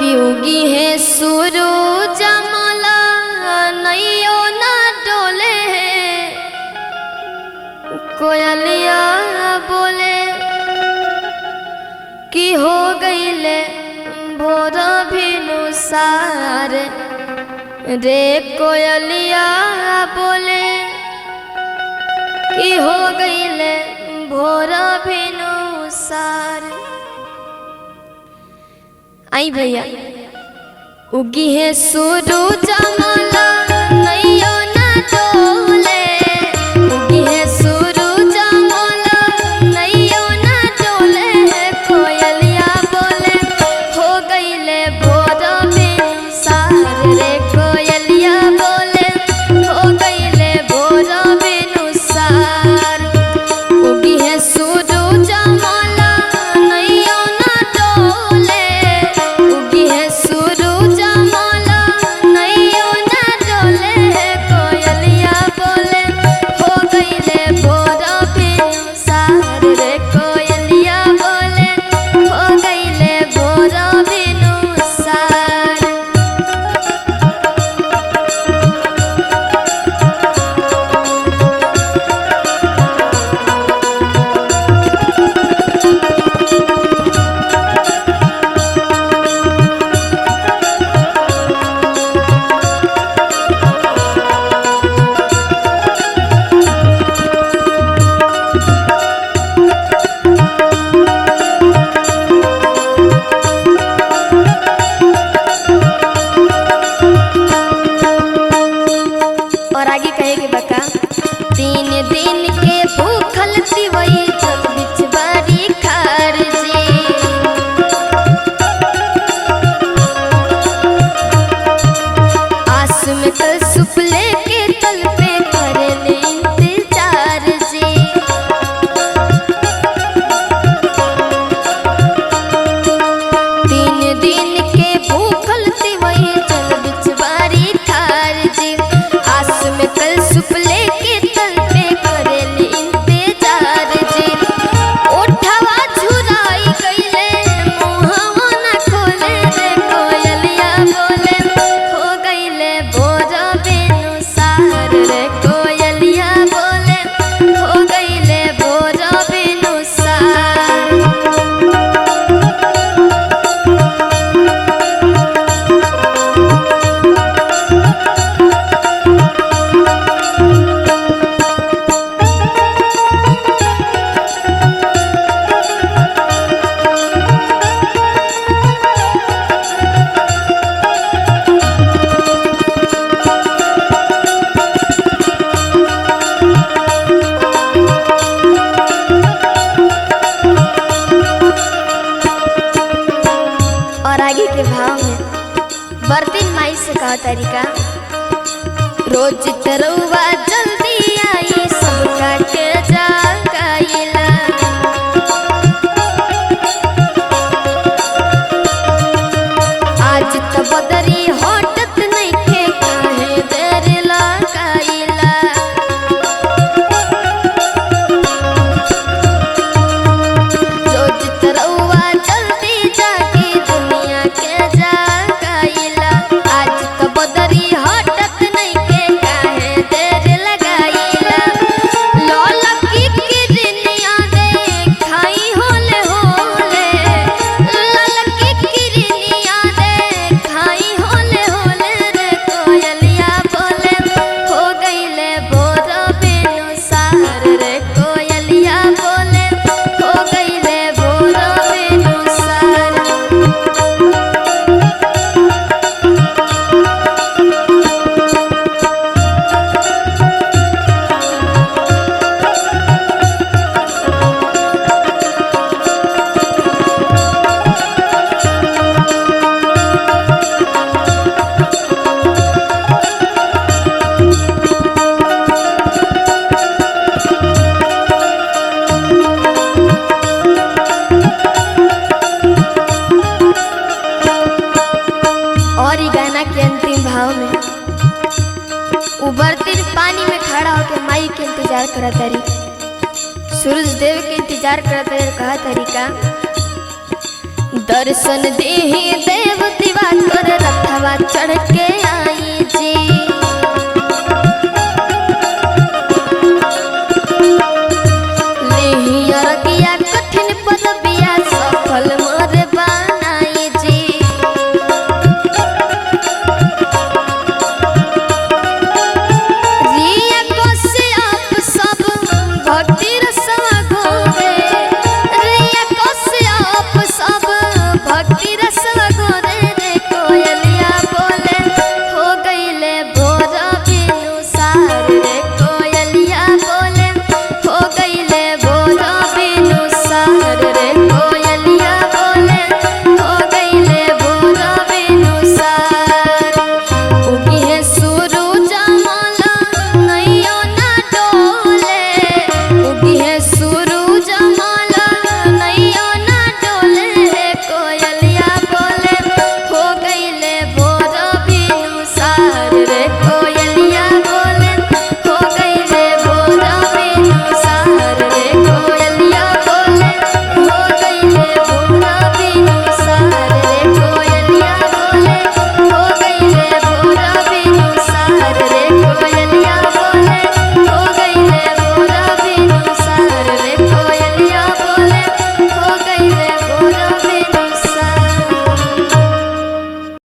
युगी है सूरज मला नैयो ना डोले, कोयलिया बोले कि हो गईले भोर भिनुसार रे, कोयलिया बोले कि हो गईले भोर भिनुसार। आई भैया उगी है सूरज मला नैयो ना डोले, उगी है सूरज मला नैयो ना डोले, कोयलिया बोले हो गईले भोर भिनुसार रे, कोयलिया बोले हो गईले भोर भिनुसार। उगी है सूरज मला नैयो ना डोले, उगी है सूरज मला नैयो ना डोले, कोयलिया बोले हो गईले भोर भिनुसार रे, कोयलिया बोले हो गईले भोर भिनुसार। और आगे कहेगी बका, 3 दिन के भूखल तिवई जल बिच बारी खार जी, आस में कल सुपले के तल पे करेले इंतजार जी। 3 दिन के भूखल तिवई जल बिच बारी खार जी, आस में कल सुपले के तल पे करेले इंतजार जी। ओठवा झुराई गईले मुहवा ना खोले रे, कोयलिया बोले हो गईले भोर भिनुसार रे, कोयलिया बोले हो गईले भोर भिनुसार। और आगे के भाव में बर्तन माई से कहा तरीका, रोज तरौआ जल्दी आई सबका के जागाइला, आज तो बदरी हटत नहीं थे काहे देर लगाइला। रोज तरौआ जल्दी जागी दुनिया के जागाइला, आज तो बदरी हटत नहीं के काहे देर लगाइला। लौल की किरनिया देखाई होले होले, लाल की किरनिया देखाई होले होले रे, कोयलिया बोले हो गईले भोर भिनुसार रे, कोयलिया बोले हो गईले भोर भिनुसार। और ये गाना के अंतिम भाव में उबरती पानी में खड़ा होकर माई के इंतजार करा तारी, सूरज देव के इंतजार करते कहा तरीका दर्शन देहि देव दिवाकर रथवा चढ़ के आई जी। लेहि अरगिया कठिन पदबिया सफल मोर बनाई जी। रिया कश्यप सब भक्ति रसवा घोरे, रिया कश्यप सब भक्ति रसवा